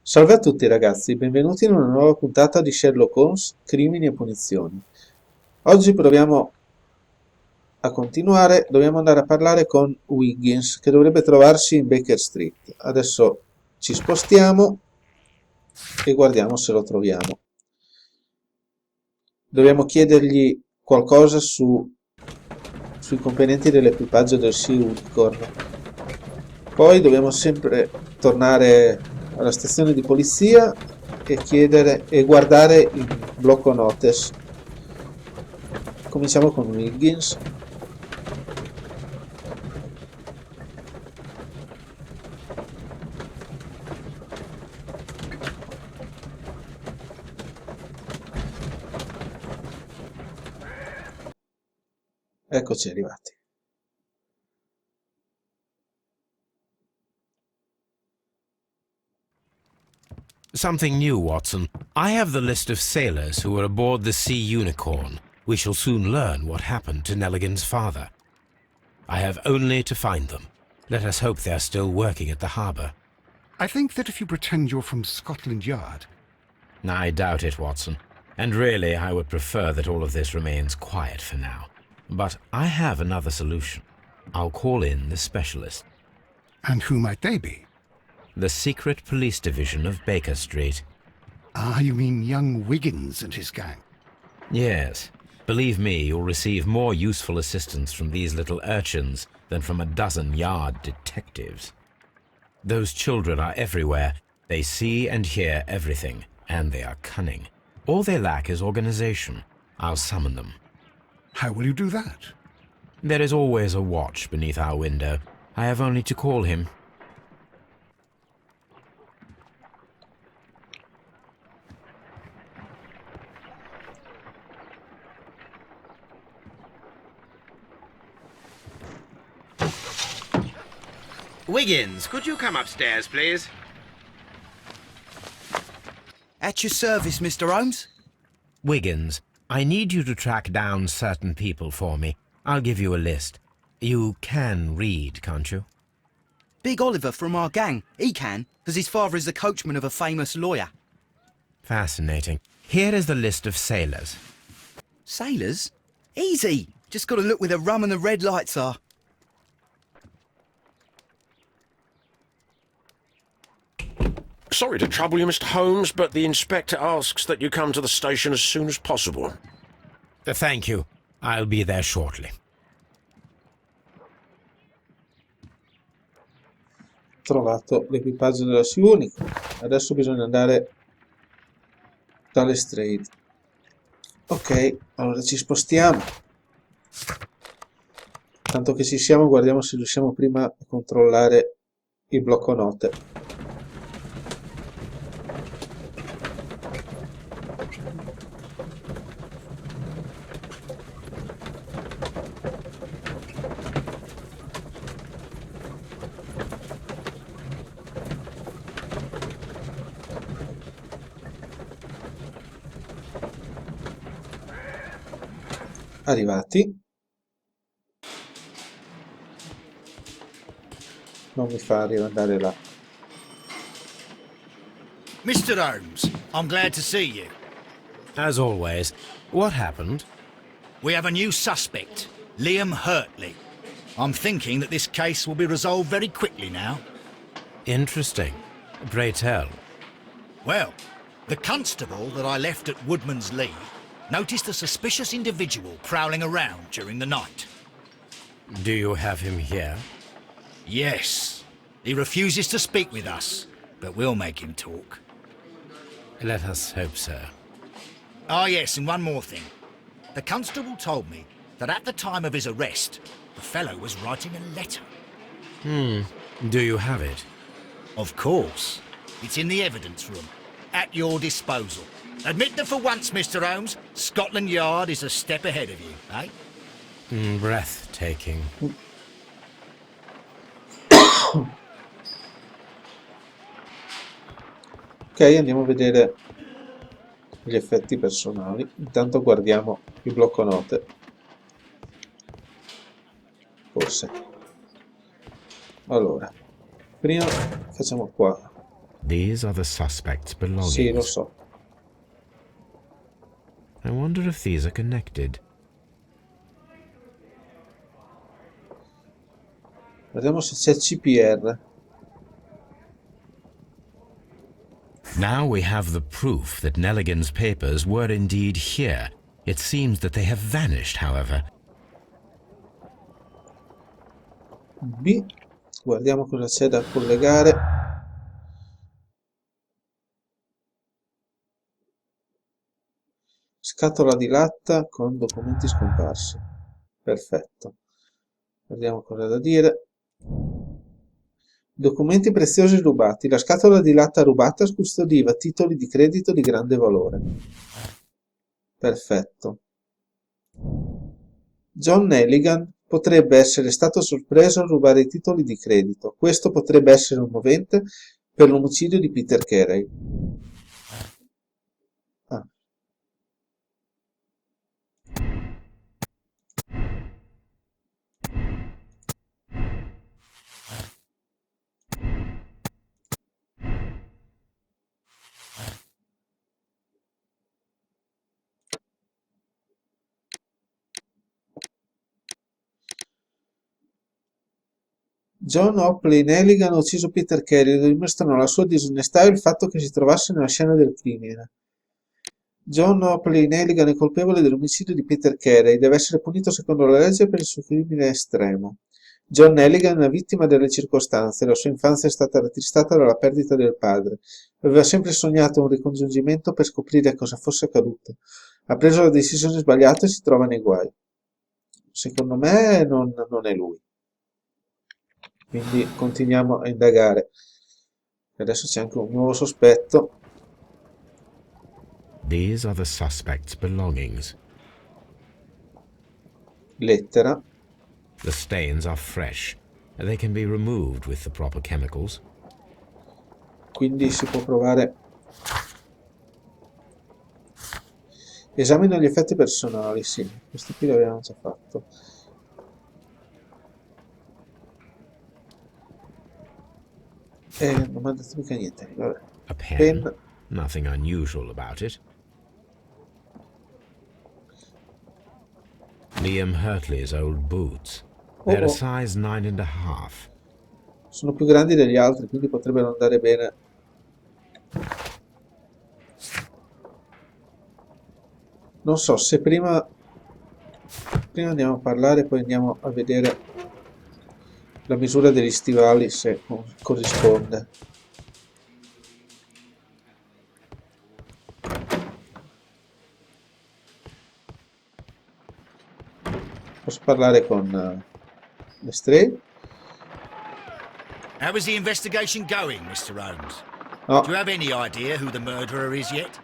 Salve a tutti ragazzi, benvenuti in una nuova puntata di Sherlock Holmes, crimini e punizioni. Oggi proviamo a continuare, dobbiamo andare a parlare con Wiggins che dovrebbe trovarsi in Baker Street. Adesso ci spostiamo e guardiamo se lo troviamo. Dobbiamo chiedergli qualcosa sui componenti dell'equipaggio del Sea Unicorn. Poi dobbiamo sempre tornare alla stazione di polizia e chiedere e guardare il blocco notice. Cominciamo con Wiggins. Eccoci arrivati. Something new, Watson. I have the list of sailors who were aboard the Sea Unicorn. We shall soon learn what happened to Nelligan's father. I have only to find them. Let us hope they are still working at the harbour. I think that if you pretend you're from Scotland Yard... I doubt it, Watson. And really, I would prefer that all of this remains quiet for now. But I have another solution. I'll call in the specialist. And who might they be? The secret police division of Baker Street. Ah, you mean young Wiggins and his gang? Yes. Believe me, you'll receive more useful assistance from these little urchins than from a dozen yard detectives. Those children are everywhere. They see and hear everything, and they are cunning. All they lack is organization. I'll summon them. How will you do that? There is always a watch beneath our window. I have only to call him. Wiggins, could you come upstairs, please? At your service, Mr. Holmes. Wiggins, I need you to track down certain people for me. I'll give you a list. You can read, can't you? Big Oliver from our gang. He can, because his father is the coachman of a famous lawyer. Fascinating. Here is the list of sailors. Sailors? Easy. Just got to look where the rum and the red lights are. Sorry to trouble you, Mr. Holmes, but the inspector asks that you come to the station as soon as possible. Thank you. I'll be there shortly. Trovato l'equipaggio della Sea Unicorn. Adesso bisogna andare dalle Strait. Ok, allora ci spostiamo. Tanto che ci siamo, guardiamo se riusciamo prima a controllare il blocco note. Arrivati. Non mi fa arrivare là. Mr. Holmes, I'm glad to see you. As always, what happened? We have a new suspect, Liam Hurtley. I'm thinking that this case will be resolved very quickly now. Interesting. Pray tell. Well, the constable that I left at Woodman's Lee noticed a suspicious individual prowling around during the night. Do you have him here? Yes. He refuses to speak with us, but we'll make him talk. Let us hope so. Ah, yes, and one more thing. The constable told me that at the time of his arrest, the fellow was writing a letter. Do you have it? Of course. It's in the evidence room, at your disposal. Admit that for once, Mr. Holmes, Scotland Yard is a step ahead of you, eh? Breathtaking. Ok, andiamo a vedere gli effetti personali. Intanto guardiamo il blocco note. Forse. Allora, prima facciamo qua. These are the suspect's Sì, lo belongings. so. I wonder if these are connected. Vediamo se c'è CPR. Now we have the proof that Nelligan's papers were indeed here. It seems that they have vanished, however. B. Guardiamo cosa c'è da collegare. Scatola di latta con documenti scomparsi. Perfetto. Vediamo cosa da dire. Documenti preziosi rubati. La scatola di latta rubata custodiva titoli di credito di grande valore. Perfetto. John Nelligan potrebbe essere stato sorpreso a rubare i titoli di credito. Questo potrebbe essere un movente per l'omicidio di Peter Carey. Ah. John Opley Nelligan ha ucciso Peter Carey, dimostrano la sua disonestà e il fatto che si trovasse nella scena del crimine. John Opley Nelligan è colpevole dell'omicidio di Peter Carey, deve essere punito secondo la legge per il suo crimine estremo. John Nelligan è una vittima delle circostanze, la sua infanzia è stata rattristata dalla perdita del padre. Aveva sempre sognato un ricongiungimento per scoprire cosa fosse accaduto. Ha preso la decisione sbagliata e si trova nei guai. Secondo me non è lui. Quindi continuiamo a indagare. Adesso c'è anche un nuovo sospetto. These are the suspect's belongings. Lettera. The stains are fresh. They can be removed with the proper chemicals. Quindi si può provare. Esamina gli effetti personali, sì, questo qui l'abbiamo già fatto. Non mi ha detto mica niente, vabbè. A pen. Pen. Nothing unusual about it. Liam Hurtley's old boots. They're a size 9.5. Sono più grandi degli altri, quindi potrebbero andare bene. Non so se prima andiamo a parlare, poi andiamo a vedere la misura degli stivali, se corrisponde. Posso parlare con Stray? How is the investigation going, Mr. Holmes? No, Do you have any idea who the murderer is yet?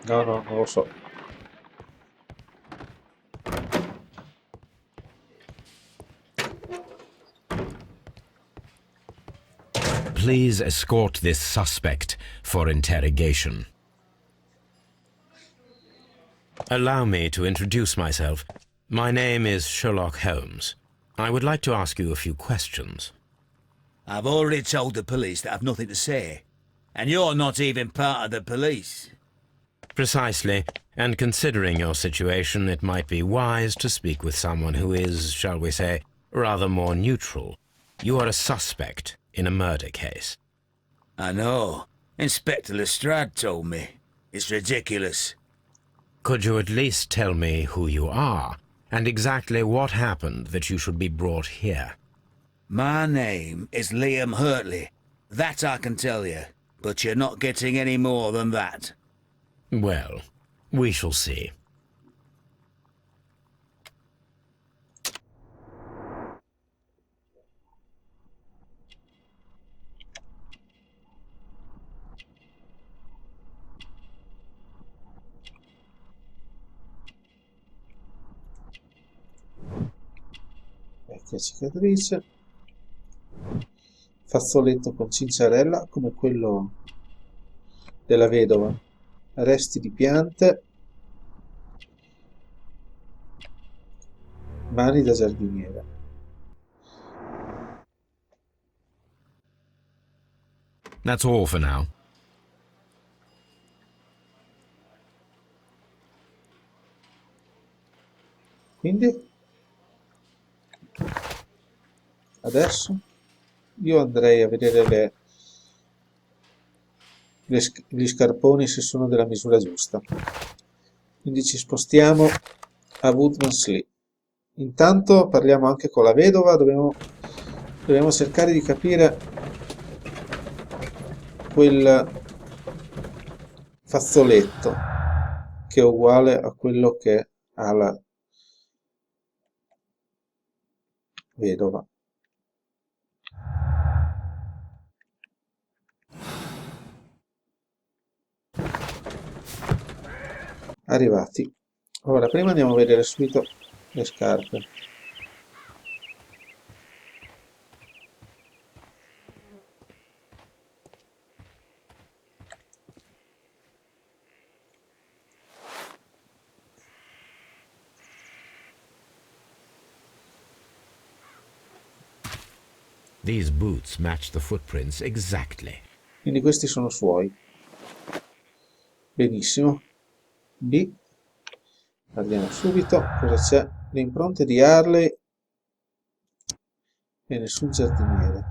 no, non lo so. Please escort this suspect for interrogation. Allow me to introduce myself. My name is Sherlock Holmes. I would like to ask you a few questions. I've already told the police that I've nothing to say. And you're not even part of the police. Precisely, and considering your situation, it might be wise to speak with someone who is, shall we say, rather more neutral. You are a suspect in a murder case. I know. Inspector Lestrade told me. It's ridiculous. Could you at least tell me who you are, and exactly what happened that you should be brought here? My name is Liam Hurtley. That I can tell you. But you're not getting any more than that. Well, we shall see. Vecchia cicatrice. Fazzoletto con cinciarella come quello della vedova. Resti di piante. Mani da giardiniere. That's all for now. Quindi adesso io andrei a vedere gli scarponi se sono della misura giusta. Quindi ci spostiamo a Woodman's Lee. Intanto parliamo anche con la vedova, dobbiamo cercare di capire quel fazzoletto che è uguale a quello che ha la vedova. Arrivati. Ora, prima andiamo a vedere subito le scarpe. These boots match the footprints exactly. Quindi questi sono suoi. Benissimo. B. Guardiamo subito cosa c'è. Le impronte di Harley e nessun giardiniere.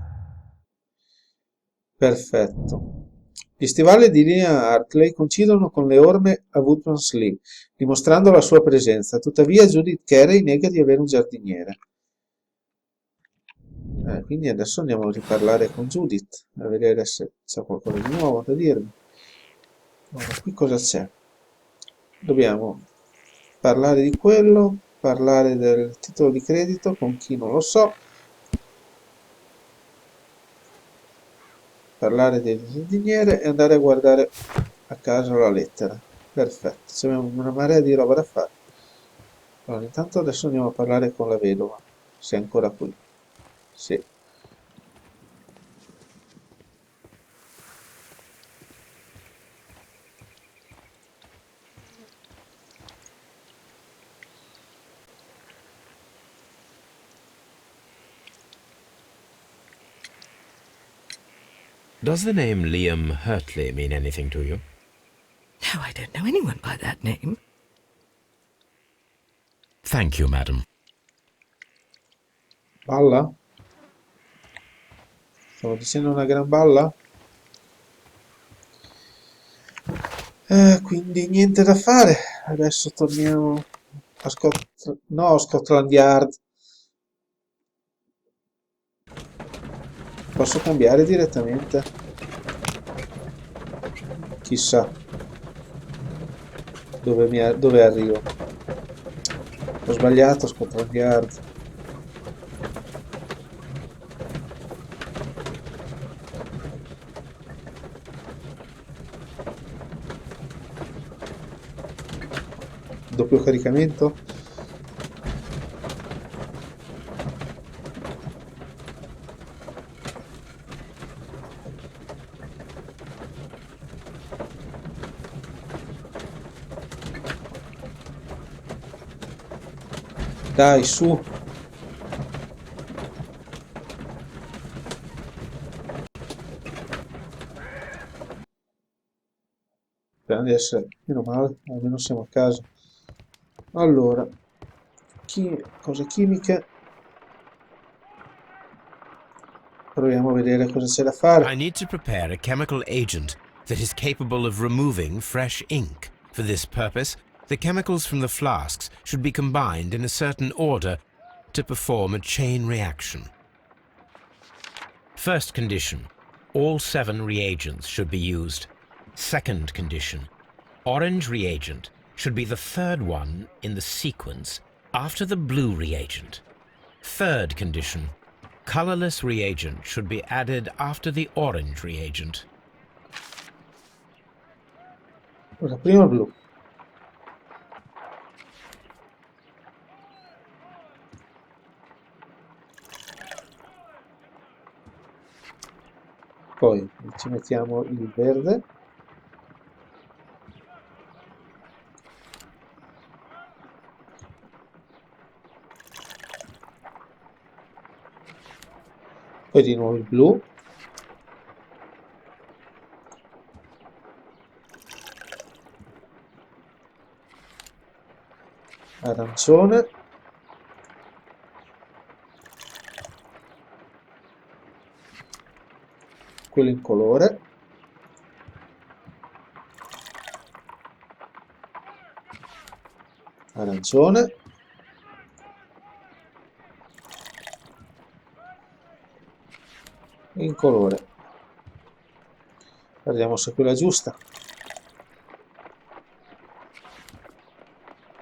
Perfetto. Gli stivali di Liam Hartley coincidono con le orme a Woodman's Lee, dimostrando la sua presenza. Tuttavia Judith Carey nega di avere un giardiniere. Quindi adesso andiamo a riparlare con Judith, a vedere se c'è qualcosa di nuovo da dirmi. Ora, qui cosa c'è? Dobbiamo parlare di quello, parlare del titolo di credito con chi non lo so, parlare del giardiniere e andare a guardare a caso la lettera. Perfetto, abbiamo una marea di roba da fare. Allora, intanto adesso andiamo a parlare con la vedova, se è ancora qui. Sì. Does the name Liam Hurtley mean anything to you? No, I don't know anyone by that name. Thank you, madam. Balla? Stavo dicendo una gran balla? Quindi niente da fare. Adesso torniamo a Scotland Yard. Posso cambiare direttamente? Chissà dove arrivo. Ho sbagliato Scotland Yard. Doppio caricamento. Dai, su. Speriamo di essere meno male, almeno siamo a casa. Allora, cose chimiche. Proviamo a vedere cosa c'è da fare. I need to prepare a chemical agent that is capable of removing fresh ink. For this purpose, the chemicals from the flasks should be combined in a certain order to perform a chain reaction. First condition, all 7 reagents should be used. Second condition, orange reagent should be the third one in the sequence after the blue reagent. Third condition, colorless reagent should be added after the orange reagent. Allora, prima il blu. Poi ci mettiamo il verde. Poi di nuovo il blu. arancione, quello in colore, arancione, in colore. Vediamo se è quella giusta.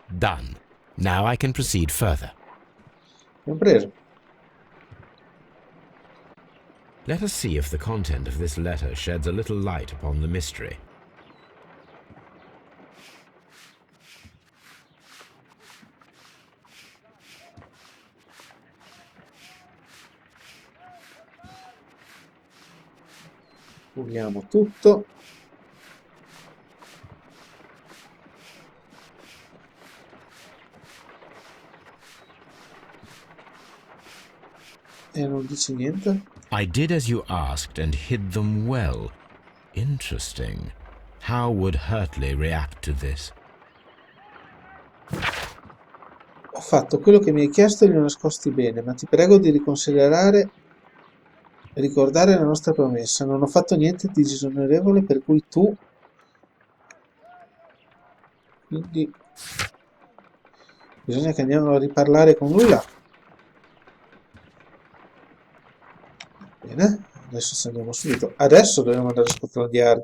Done. Now I can proceed further. Abbiamo preso. Let us see if the content of this letter sheds a little light upon the mystery. Puliamo tutto. E non dice niente. I did as you asked and hid them well. Interesting. How would Hurtley react to this? Ho fatto quello che mi hai chiesto e li ho nascosti bene, ma ti prego di ricordare la nostra promessa. Non ho fatto niente di disonorevole, per cui tu... Quindi... bisogna che andiamo a riparlare con lui là. Bene, adesso andiamo subito. Adesso dobbiamo andare a Scotland Yard.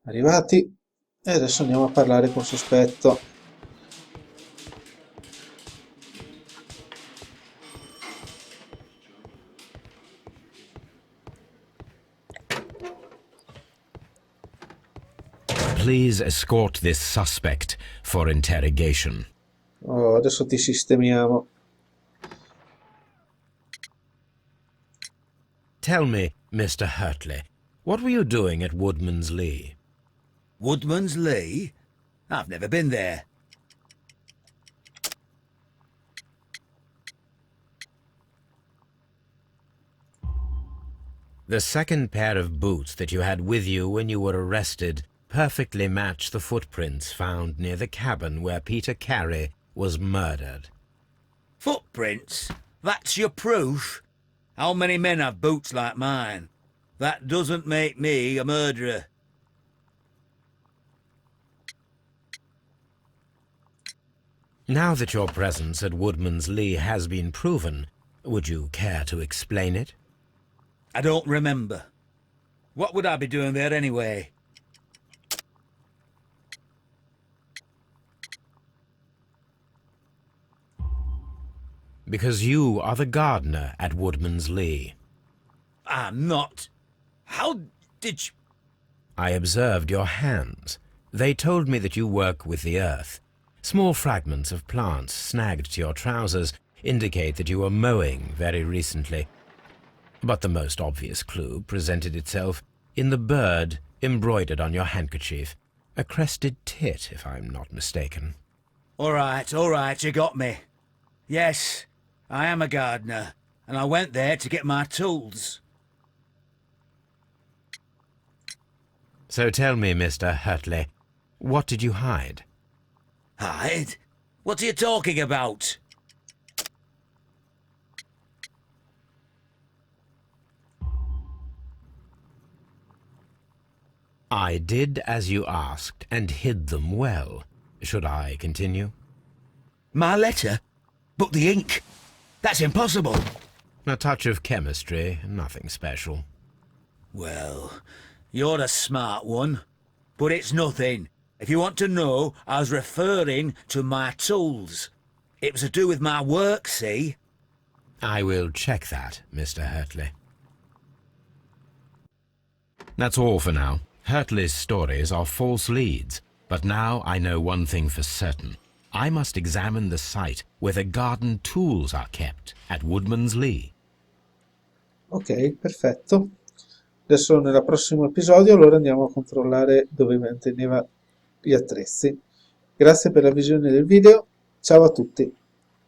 Arrivati e adesso andiamo a parlare col sospetto. Please escort this suspect for interrogation. Oh, adesso ti sistemiamo. Tell me, Mr. Hurtley, what were you doing at Woodman's Lee? Woodman's Lee? I've never been there. The second pair of boots that you had with you when you were arrested perfectly match the footprints found near the cabin where Peter Carey was murdered. Footprints? That's your proof? How many men have boots like mine? That doesn't make me a murderer. Now that your presence at Woodman's Lee has been proven, would you care to explain it? I don't remember. What would I be doing there anyway? Because you are the gardener at Woodman's Lee. I'm not. How did you... I observed your hands. They told me that you work with the earth. Small fragments of plants snagged to your trousers indicate that you were mowing very recently. But the most obvious clue presented itself in the bird embroidered on your handkerchief. A crested tit, if I'm not mistaken. All right, you got me. Yes, I am a gardener, and I went there to get my tools. So tell me, Mr. Hurtley, what did you hide? Hide? What are you talking about? I did as you asked and hid them well. Should I continue? My letter? But the ink? That's impossible. A touch of chemistry, nothing special. Well, you're a smart one. But it's nothing. If you want to know, I was referring to my tools. It was to do with my work, see? I will check that, Mr. Hurtley. That's all for now. Hurtley's stories are false leads, but now I know one thing for certain. I must examine the site where the garden tools are kept at Woodman's Lee. Ok, perfetto. Adesso nel prossimo episodio allora andiamo a controllare dove manteneva gli attrezzi. Grazie per la visione del video, ciao a tutti.